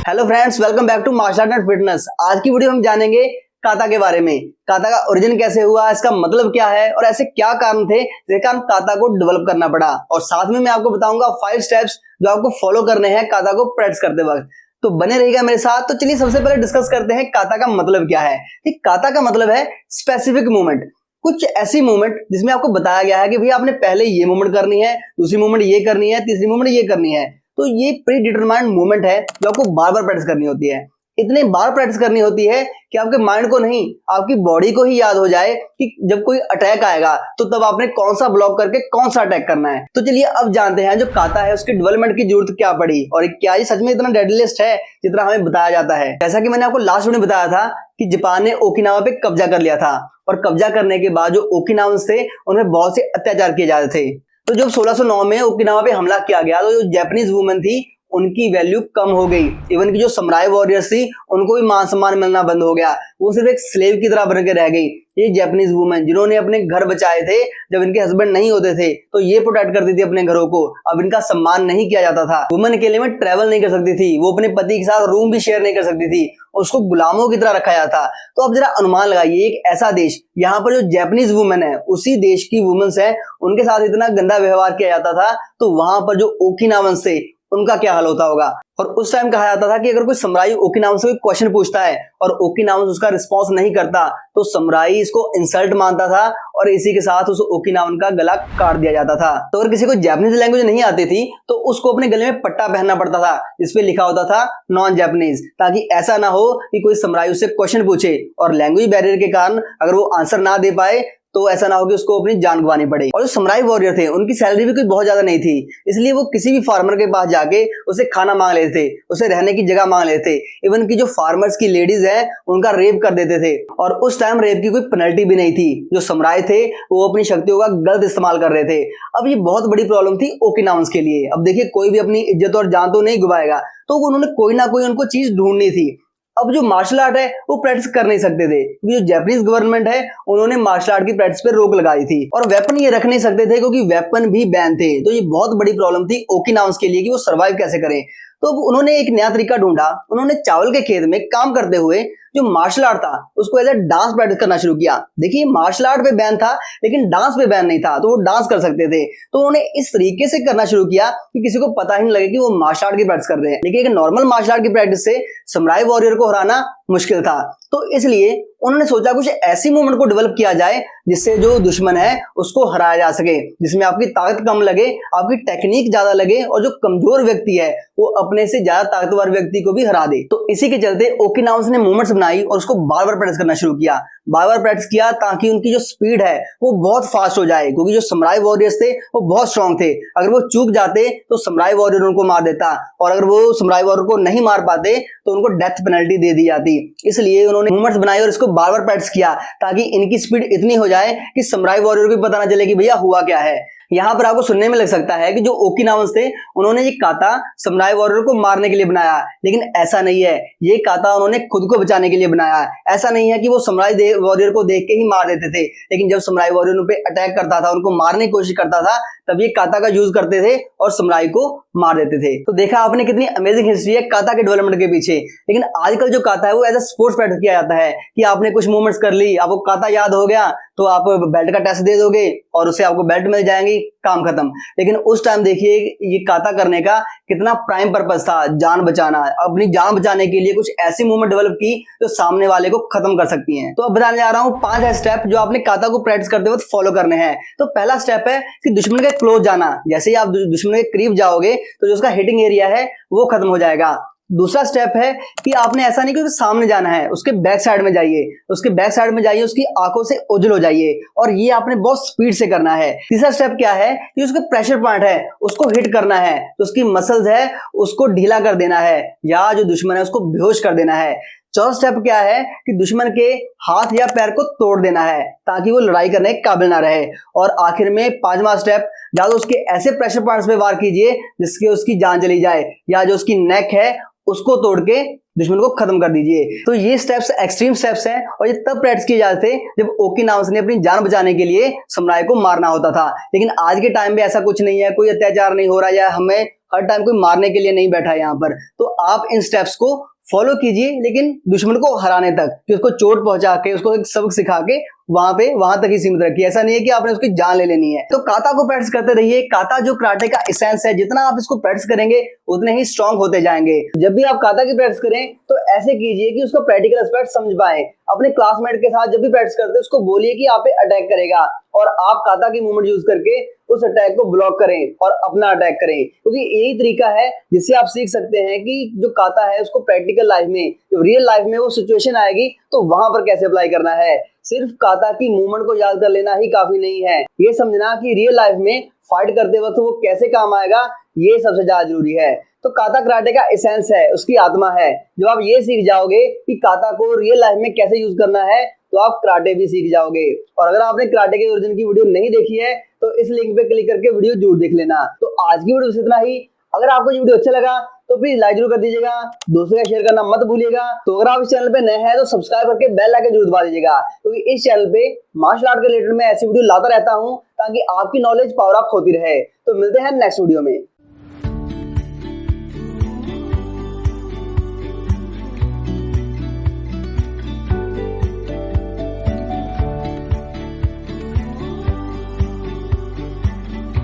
Hello friends, welcome back to martial art and fitness. आज की video हम जानेंगे काता के बारे में। काता का ओरिजिन कैसे हुआ, इसका मतलब क्या है और ऐसे क्या कारण थे जिसके कारण काता को डेवलप करना पड़ा। और साथ में मैं आपको बताऊंगा 5 स्टेप्स जो आपको फॉलो करने हैं काता को प्रैक्टिस करते वक्त। तो बने रहिएगा मेरे साथ। तो चलिए सबसे पहले डिस्कस करते हैं काता का मतलब क्या है। काता का मतलब है स्पेसिफिक मूवमेंट, कुछ ऐसी मूवमेंट जिसमें आपको बताया गया है कि भैया आपने पहले ये मूवमेंट करनी है, दूसरी मूवमेंट ये करनी है, तीसरी मूवमेंट ये करनी है। तो ये प्री डिटरमाइंड मूवमेंट है जो आपको बार बार प्रैक्टिस करनी होती है। इतने बार प्रैक्टिस करनी होती है कि आपके माइंड को नहीं, आपकी बॉडी को ही याद हो जाए कि जब कोई अटैक आएगा तो तब आपने कौन सा ब्लॉक करके कौन सा अटैक करना है। तो चलिए अब जानते हैं जो काता है उसकी डेवलपमेंट की जरूरत क्या पड़ी और क्या ये सच में इतना डेडलिस्ट है जितना हमें बताया जाता है। जैसा कि मैंने आपको लास्ट में बताया था कि जापान ने ओकिनावा पे कब्जा कर लिया था और कब्जा करने के बाद जो ओकिनावंस थे उनमें बहुत से अत्याचार किए जाते थे। तो जब 1609 में ओकिनावा पे हमला किया गया तो जो जापानीज वुमेन थी उनकी वैल्यू कम हो गई। इवन की जो समुराई वॉरियर्स थी उनको भी मान सम्मान मिलना बंद हो गया, वो सिर्फ एक स्लेव की तरह बन के रह गई। ये जापानीज वुमेन जिन्होंने अपने घर बचाए थे जब इनके हस्बैंड नहीं होते थे तो ये प्रोटेक्ट करती थी अपने घरों को, अब इनका सम्मान नहीं किया जाता था। वुमेन अकेले में ट्रेवल नहीं कर सकती थी, वो अपने पति के साथ रूम भी शेयर नहीं कर सकती थी, उसको गुलामों की तरह रखा जाता। तो अब जरा अनुमान लगाइए एक ऐसा देश यहाँ पर जो जापानीज वुमेन है उसी देश की वुमेन्स है उनके साथ इतना गंदा व्यवहार किया जाता था, तो वहां पर जो ओकिनावंस थे उनका क्या हाल होता होगा। और उस टाइम कहा जाता था कि अगर कोई समुराई ओकिनावंस से कोई क्वेश्चन पूछता है और ओकिनावंस उसका रिस्पांस नहीं करता तो समुराई इसको इंसल्ट मानता था और इसी के साथ उस ओकिनावन का गला काट दिया जाता था। तो अगर किसी को जापानीज लैंग्वेज नहीं आती थी तो उसको अपने गले में पट्टा पहनना पड़ता था जिसपे लिखा होता था नॉन जापानीज, ताकि ऐसा ना हो कि कोई समुराई उससे क्वेश्चन पूछे और लैंग्वेज बैरियर के कारण अगर वो आंसर ना दे पाए तो ऐसा ना हो कि उसको अपनी जान गंवानी पड़े। और जो समुराई वॉरियर थे उनकी सैलरी भी कोई बहुत ज्यादा नहीं थी, इसलिए वो किसी भी फार्मर के पास जाके उसे खाना मांग लेते थे, उसे रहने की जगह मांग लेते थे। इवन की जो फार्मर्स की लेडीज है उनका रेप कर देते थे और उस टाइम रेप की कोई पेनल्टी भी नहीं थी। जो समुराई थे वो अपनी शक्तियों का गलत इस्तेमाल कर रहे थे। अब ये बहुत बड़ी प्रॉब्लम थी ओकिनावंस के लिए। अब देखिए कोई भी अपनी इज्जत और जान तो नहीं गुवाएगा, तो उन्होंने कोई ना कोई उनको चीज ढूंढनी थी। अब जो मार्शल आर्ट है वो प्रैक्टिस कर नहीं सकते थे क्योंकि जो जापानीज गवर्नमेंट है उन्होंने मार्शल आर्ट की प्रैक्टिस पे रोक लगाई थी और वेपन ये रख नहीं सकते थे क्योंकि वेपन भी बैन थे। तो ये बहुत बड़ी प्रॉब्लम थी ओकिनावंस के लिए कि वो सर्वाइव कैसे करें। तो उन्होंने एक नया तरीका ढूंढा। उन्होंने चावल के खेत में काम करते हुए जो मार्शल आर्ट था उसको एज ए डांस प्रैक्टिस करना शुरू किया। देखिए मार्शल आर्ट पे बैन था लेकिन डांस पे बैन नहीं था, तो वो डांस कर सकते थे। तो उन्होंने इस तरीके से करना शुरू किया कि किसी को पता ही नहीं लगे कि वो मार्शल आर्ट की प्रैक्टिस कर रहे हैं। लेकिन एक नॉर्मल मार्शल आर्ट की प्रैक्टिस से समुराई वॉरियर को हराना मुश्किल था, तो इसलिए उन्होंने सोचा कुछ ऐसी मूवमेंट को डेवलप किया जाए जिससे जो दुश्मन है उसको हराया जा सके, जिसमें आपकी ताकत कम लगे, आपकी टेक्निक ज्यादा लगे और जो कमजोर व्यक्ति है वो अपने से ज्यादा ताकतवर व्यक्ति को भी हरा दे। तो इसी के चलते ओकिनावंस ने मूवमेंट्स बनाई और उसको बार बार प्रैक्टिस करना शुरू किया, बार बार प्रैक्टिस किया ताकि उनकी जो स्पीड है वो बहुत फास्ट हो जाए। क्योंकि जो समुराई वॉरियर्स थे वो बहुत स्ट्रांग थे, अगर वो चूक जाते तो समुराई वॉरियर उनको मार देता और अगर वो समुराई वॉरियर को नहीं मार पाते तो उनको डेथ पेनल्टी दे दी जाती। इसलिए उन्होंने मूवमेंट्स बनाई और इसको बार बार प्रैक्टिस किया ताकि इनकी स्पीड इतनी हो जाए कि समुराई वॉरियर को पता ना चले कि भैया हुआ क्या है। यहाँ पर आपको सुनने में लग सकता है कि जो ओकिनावंस थे उन्होंने ये काता समुराई वॉरियर को मारने के लिए बनाया, लेकिन ऐसा नहीं है। ये काता उन्होंने खुद को बचाने के लिए बनाया। ऐसा नहीं है कि वो समुराई वॉरियर को देख के ही मार देते थे, लेकिन जब समुराई वॉरियर उन पे अटैक करता था, उनको मारने की कोशिश करता था, तब ये काता का यूज करते थे और समुराई को मार देते थे। तो देखा आपने कितनी अमेजिंग हिस्ट्री है काता के डेवलपमेंट के पीछे। लेकिन आजकल जो काता है वो एज ए स्पोर्ट्स प्रैक्टिस किया जाता है कि आपने कुछ मूवमेंट्स कर ली, आपको काता याद हो गया तो आप बेल्ट का टेस्ट दे दोगे और उससे आपको बेल्ट मिल जाएंगी, काम खत्म। लेकिन उस टाइम देखिए ये काता करने का कितना प्राइम पर्पस था, जान बचाना। अपनी जान बचाने के लिए कुछ ऐसी मूवमेंट डेवलप की जो सामने वाले को खत्म कर सकती हैं। तो अब बताने जा रहा हूं 5 स्टेप जो आपने काता को प्रैक्टिस करते वक्त फॉलो करने हैं। तो पहला स्टेप है कि दुश्मन के क्लोज जाना। जैसे ही आप दुश्मन के करीब जाओगे तो जो उसका हिटिंग एरिया है वो खत्म हो जाएगा। दूसरा स्टेप है कि आपने ऐसा नहीं कि उसके सामने जाना है, उसके बैक साइड में जाइए, उसके बैक साइड में जाइए, उसकी आंखों से ओझल हो जाइए और ये आपने बहुत स्पीड से करना है। तीसरा स्टेप क्या है कि उसके प्रेशर पॉइंट है उसको हिट करना है, तो उसकी मसल्स है उसको ढीला कर देना है या जो दुश्मन है उसको बेहोश कर देना है। चौथा स्टेप क्या है कि दुश्मन के हाथ या पैर को तोड़ देना है ताकि वो लड़ाई करने के काबिल ना रहे। और आखिर में 5वां स्टेप, या तो उसके ऐसे प्रेशर पॉइंट्स पे वार कीजिए जिसके उसकी जान चली जाए, या जो उसकी नेक है उसको तोड़ के दुश्मन को खत्म कर दीजिए। तो ये स्टेप्स एक्सट्रीम स्टेप्स हैं और ये तब प्रैक्टिस किए जाते थे जब ओकीनावास ने अपनी जान बचाने के लिए समुराई को मारना होता था। लेकिन आज के टाइम में ऐसा कुछ नहीं है, कोई अत्याचार नहीं हो रहा या हमें हर टाइम कोई मारने के लिए नहीं बैठा है यहाँ पर। तो आप इन स्टेप्स को फॉलो कीजिए, लेकिन दुश्मन को हराने तक, कि उसको चोट पहुंचा के, उसको एक सबक सिखा के वहां तक ही सीमित रखिए। ऐसा नहीं है कि आपने उसकी जान ले लेनी है। तो काता को प्रैक्टिस करते रहिए। काता जो कराटे का एसेंस है, जितना आप इसको प्रैक्टिस करेंगे उतने ही स्ट्रांग होते जाएंगे। जब भी आप काता की प्रैक्टिस करें तो ऐसे कीजिए कि उसका प्रैक्टिकल एस्पेक्ट समझ पाए। अपने क्लासमेट के साथ जब भी प्रैक्टिस करते हैं उसको बोलिए कि आप पे अटैक करेगा और आप काता की मूवमेंट यूज करके उस अटैक को ब्लॉक करें और अपना अटैक करें, क्योंकि यही तरीका है जिससे आप सीख सकते हैं कि जो काता है उसको प्रैक्टिकल लाइफ में, जब रियल लाइफ में वो सिचुएशन आएगी तो वहां पर कैसे अप्लाई करना है। सिर्फ काता की मूवमेंट को याद कर लेना ही काफी नहीं है, ये समझना कि रियल लाइफ में फाइट करते वक्त वो कैसे काम आएगा, ये सबसे ज्यादा जरूरी है। तो काता कराटे का एसेंस है, उसकी आत्मा है। जब आप ये सीख जाओगे कि काता को रियल लाइफ में कैसे यूज करना है तो आप कराटे भी सीख जाओगे। और अगर आपने कराटे के ओरिजिन की वीडियो नहीं देखी है तो इस लिंक पे क्लिक करके वीडियो जरूर देख लेना। तो आज की वीडियो से इतना ही। अगर आपको ये वीडियो अच्छा लगा तो प्लीज लाइक जरूर कर दीजिएगा, दोस्तों का शेयर करना मत भूलिएगा। तो अगर आप इस चैनल पे नए हैं तो सब्सक्राइब करके बेल आइकन जरूर दबा दीजिएगा, क्योंकि इस चैनल पे मार्शल आर्ट के रिलेटेड मैं ऐसी वीडियो लाता रहता हूँ ताकि आपकी नॉलेज पावर अप होती रहे। तो मिलते हैं नेक्स्ट वीडियो में।